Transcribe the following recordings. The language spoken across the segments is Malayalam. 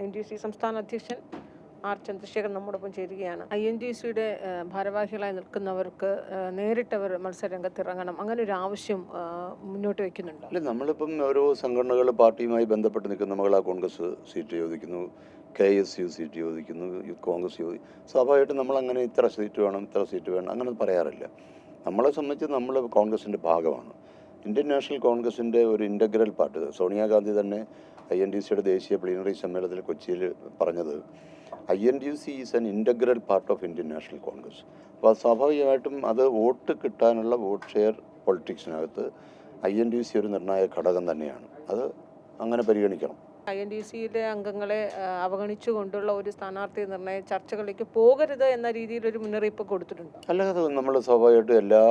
INTUC സംസ്ഥാന അധ്യക്ഷൻ ആർ ചന്ദ്രശേഖരൻ നമ്മോടൊപ്പം ചേരുകയാണ്. INTUCയുടെ ഭാരവാഹികളായി നിൽക്കുന്നവർക്ക് നേരിട്ടവർ മത്സരരംഗത്തിറങ്ങണം, അങ്ങനെ ഒരു ആവശ്യം മുന്നോട്ട് വയ്ക്കുന്നുണ്ടോ? അല്ല, നമ്മളിപ്പം ഓരോ സംഘടനകൾ പാർട്ടിയുമായി ബന്ധപ്പെട്ട് നിൽക്കുന്ന മകളാ കോൺഗ്രസ് സീറ്റ് ചോദിക്കുന്നു, KSU സീറ്റ് ചോദിക്കുന്നു, യൂത്ത് കോൺഗ്രസ് സ്വാഭാവികമായിട്ടും നമ്മളങ്ങനെ ഇത്ര സീറ്റ് വേണം, ഇത്ര സീറ്റ് വേണം അങ്ങനെ പറയാറില്ല. നമ്മളെ സംബന്ധിച്ച് നമ്മൾ കോൺഗ്രസിൻ്റെ ഭാഗമാണ്. ഇന്ത്യൻ നാഷണൽ കോൺഗ്രസിൻ്റെ ഒരു ഇൻ്റഗ്രൽ പാർട്ട്. സോണിയാഗാന്ധി തന്നെ INTUCയുടെ ദേശീയ പ്ലീനറി സമ്മേളനത്തിൽ കൊച്ചിയിൽ പറഞ്ഞത് INTUC is an integral part of Indian national Congress. അപ്പോൾ സ്വാഭാവികമായിട്ടും അത് വോട്ട് കിട്ടാനുള്ള വോട്ട് ഷെയർ പൊളിറ്റിക്സിനകത്ത് INTUC ഒരു നിർണായക ഘടകം തന്നെയാണ്. അത് അങ്ങനെ പരിഗണിക്കണം. INTUCയിലെ അംഗങ്ങളെ അവഗണിച്ചുകൊണ്ടുള്ള ഒരു സ്ഥാനാർത്ഥി നിർണയ ചർച്ചകളിലേക്ക് പോകരുത് എന്ന രീതിയിലൊരു മുന്നറിയിപ്പ് കൊടുത്തിട്ടുണ്ട്. അല്ലാതെ നമ്മൾ സ്വാഭാവികമായിട്ടും എല്ലാ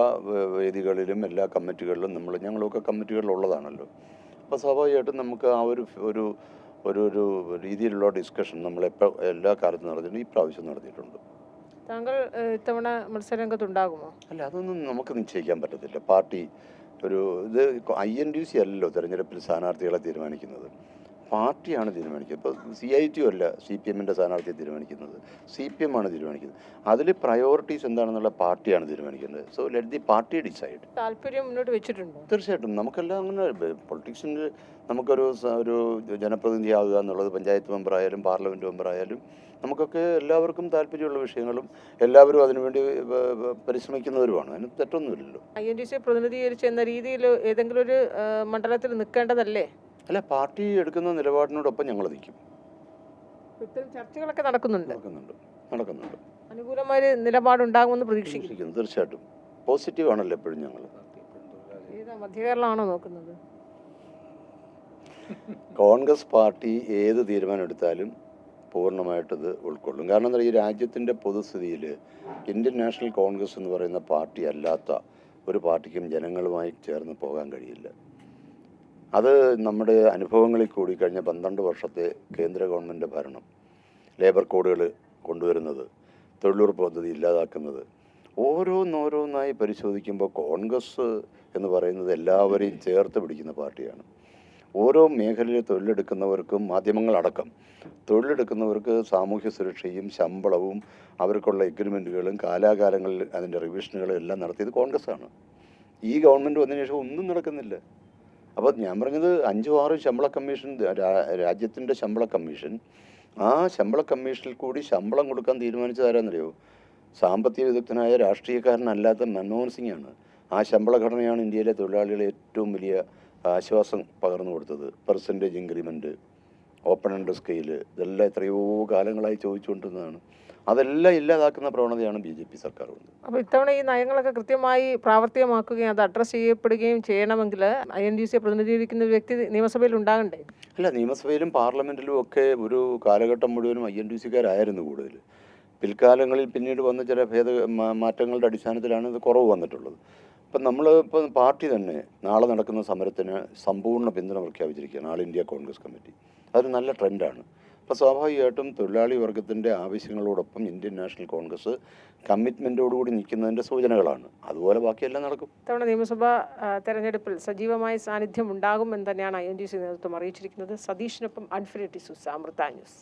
വേദികളിലും എല്ലാ കമ്മിറ്റികളിലും ഞങ്ങളൊക്കെ കമ്മിറ്റികളിലുള്ളതാണല്ലോ. അപ്പോൾ സ്വാഭാവികമായിട്ടും നമുക്ക് ആ ഒരു ഒരു രീതിയിലുള്ള ഡിസ്കഷൻ നമ്മളെപ്പോൾ എല്ലാ കാലത്തും നടത്തിയിട്ടുണ്ട്, ഈ പ്രാവശ്യം നടത്തിയിട്ടുണ്ട്. താങ്കൾ ഇത്തവണ മത്സരരംഗത്തുണ്ടാകുമോ? അല്ല, അതൊന്നും നമുക്ക് നിശ്ചയിക്കാൻ പറ്റത്തില്ല. പാർട്ടി ഇത് INTUC അല്ലല്ലോ തെരഞ്ഞെടുപ്പിൽ സ്ഥാനാർത്ഥികളെ തീരുമാനിക്കുന്നത്, പാർട്ടിയാണ് തീരുമാനിക്കുന്നത്. ഇപ്പോൾ CIT അല്ല CPMൻ്റെ സ്ഥാനാർത്ഥിയെ തീരുമാനിക്കുന്നത്, CPM ആണ് തീരുമാനിക്കുന്നത്. അതിൽ പ്രയോറിറ്റീസ് എന്താണെന്നുള്ള പാർട്ടിയാണ് തീരുമാനിക്കുന്നത്. So let the party decide. താല്പര്യം മുന്നോട്ട് വെച്ചിട്ടുണ്ടോ? തീർച്ചയായിട്ടും നമുക്കെല്ലാം അങ്ങനെ പൊളിറ്റിക്സിൽ നമുക്കൊരു ജനപ്രതിനിധി ആകുക എന്നുള്ളത് പഞ്ചായത്ത് മെമ്പറായാലും പാർലമെൻറ്റ് മെമ്പറായാലും നമുക്കൊക്കെ എല്ലാവർക്കും താല്പര്യമുള്ള വിഷയങ്ങളും എല്ലാവരും അതിനുവേണ്ടി പരിശ്രമിക്കുന്നവരുമാണ്. അതിന് തെറ്റൊന്നുമില്ലല്ലോ. INTUC പ്രതിനിധീകരിച്ച് എന്ന രീതിയിൽ ഏതെങ്കിലും ഒരു മണ്ഡലത്തിൽ നിൽക്കേണ്ടതല്ലേ? അല്ല, പാർട്ടി എടുക്കുന്ന നിലപാടിനോടൊപ്പം ഞങ്ങൾ നിൽക്കും. ഇത്തരം ചർച്ചകളൊക്കെ നടക്കുന്നുണ്ട്. അനുകൂലമായ നിലപാടുണ്ടാകുമെന്ന് പ്രതീക്ഷിക്കുന്നു. തീർച്ചയായിട്ടും പോസിറ്റീവ് ആണല്ലോ എപ്പോഴും ഞങ്ങൾ. മധ്യകേരളമാണോ നോക്കുന്നത്? കോൺഗ്രസ് പാർട്ടി ഏത് തീരുമാനം എടുത്താലും പൂർണ്ണമായിട്ടത് ഉൾക്കൊള്ളും. കാരണം എന്താ, ഈ രാജ്യത്തിൻ്റെ പൊതുസ്ഥിതിയിൽ ഇന്ത്യൻ നാഷണൽ കോൺഗ്രസ് എന്ന് പറയുന്ന പാർട്ടി അല്ലാത്ത ഒരു പാർട്ടിക്കും ജനങ്ങളുമായി ചേർന്ന് പോകാൻ കഴിയില്ല. അത് നമ്മുടെ അനുഭവങ്ങളിൽ കൂടി കഴിഞ്ഞ 12 വർഷത്തെ കേന്ദ്ര ഗവൺമെൻറ് ഭരണം, ലേബർ കോഡുകൾ കൊണ്ടുവരുന്നത്, തൊഴിലുറപ്പ് പദ്ധതി ഇല്ലാതാക്കുന്നത്, ഓരോന്നോരോന്നായി പരിശോധിക്കുമ്പോൾ കോൺഗ്രസ് എന്ന് പറയുന്നത് എല്ലാവരെയും ചേർത്ത് പിടിക്കുന്ന പാർട്ടിയാണ്. ഓരോ മേഖലയിൽ തൊഴിലെടുക്കുന്നവർക്കും മാധ്യമങ്ങളടക്കം തൊഴിലെടുക്കുന്നവർക്ക് സാമൂഹ്യ സുരക്ഷയും ശമ്പളവും അവർക്കുള്ള എഗ്രിമെൻറ്റുകളും കാലാകാലങ്ങളിൽ അതിൻ്റെ റിവിഷനുകളും എല്ലാം നടത്തിയത് കോൺഗ്രസ്സാണ്. ഈ ഗവൺമെൻറ് വന്നതിന് ശേഷം ഒന്നും നടക്കുന്നില്ല. അപ്പോൾ ഞാൻ പറഞ്ഞത് 5-6 ശമ്പള കമ്മീഷൻ, രാജ്യത്തിൻ്റെ ശമ്പള കമ്മീഷൻ, ആ ശമ്പള കമ്മീഷനിൽ കൂടി ശമ്പളം കൊടുക്കാൻ തീരുമാനിച്ചതാരാന്നറിയോ? സാമ്പത്തിക വിദഗ്ധനായ രാഷ്ട്രീയക്കാരനല്ലാത്ത മൻമോഹൻ സിംഗ് ആണ്. ആ ശമ്പള ഘടനയാണ് ഇന്ത്യയിലെ തൊഴിലാളികളെ ഏറ്റവും വലിയ ആശ്വാസം പകർന്നു കൊടുത്തത്. Percentage increment, open end scale, ഇതെല്ലാം എത്രയോ കാലങ്ങളായി ചോദിച്ചുകൊണ്ടിരുന്നതാണ്. അതെല്ലാം ഇല്ലാതാക്കുന്ന പ്രവണതയാണ് BJP സർക്കാർ വന്നത്. അപ്പോൾ ഇത്തവണ ഈ നയങ്ങളൊക്കെ കൃത്യമായി പ്രാവർത്തികമാക്കുകയും അത് അഡ്രസ്സ് ചെയ്യപ്പെടുകയും ചെയ്യണമെങ്കിൽ INTUC പ്രതിനിധീകരിക്കുന്ന ഒരു വ്യക്തി നിയമസഭയിൽ ഉണ്ടാകണ്ടേ? അല്ല, നിയമസഭയിലും പാർലമെൻറ്റിലും ഒക്കെ ഒരു കാലഘട്ടം മുഴുവനും INTUCക്കാരായിരുന്നു കൂടുതൽ. പിൽക്കാലങ്ങളിൽ പിന്നീട് വന്ന ചില മാറ്റങ്ങളുടെ അടിസ്ഥാനത്തിലാണ് ഇത് കുറവ് വന്നിട്ടുള്ളത്. ഇപ്പം നമ്മളിപ്പോൾ പാർട്ടി തന്നെ നാളെ നടക്കുന്ന സമരത്തിന് സമ്പൂർണ്ണ പിന്തുണ പ്രഖ്യാപിച്ചിരിക്കുകയാണ്, ആൾ ഇന്ത്യ കോൺഗ്രസ് കമ്മിറ്റി. അതൊരു നല്ല ട്രെൻഡാണ്. അപ്പോൾ സ്വാഭാവികമായിട്ടും തൊഴിലാളി വർഗത്തിൻ്റെ ആവശ്യങ്ങളോടൊപ്പം ഇന്ത്യൻ നാഷണൽ കോൺഗ്രസ് കമ്മിറ്റ്മെൻറ്റോടുകൂടി നിൽക്കുന്നതിൻ്റെ സൂചനകളാണ്. അതുപോലെ ബാക്കിയെല്ലാം നടക്കും. ഇത്തവണ നിയമസഭാ തെരഞ്ഞെടുപ്പിൽ സജീവമായ സാന്നിധ്യം ഉണ്ടാകുമെന്ന് തന്നെയാണ് INTUC നേതൃത്വം അറിയിച്ചിരിക്കുന്നത്. സതീഷിനൊപ്പം അൻഫിനിറ്റി സുസ, അമൃത ന്യൂസ്.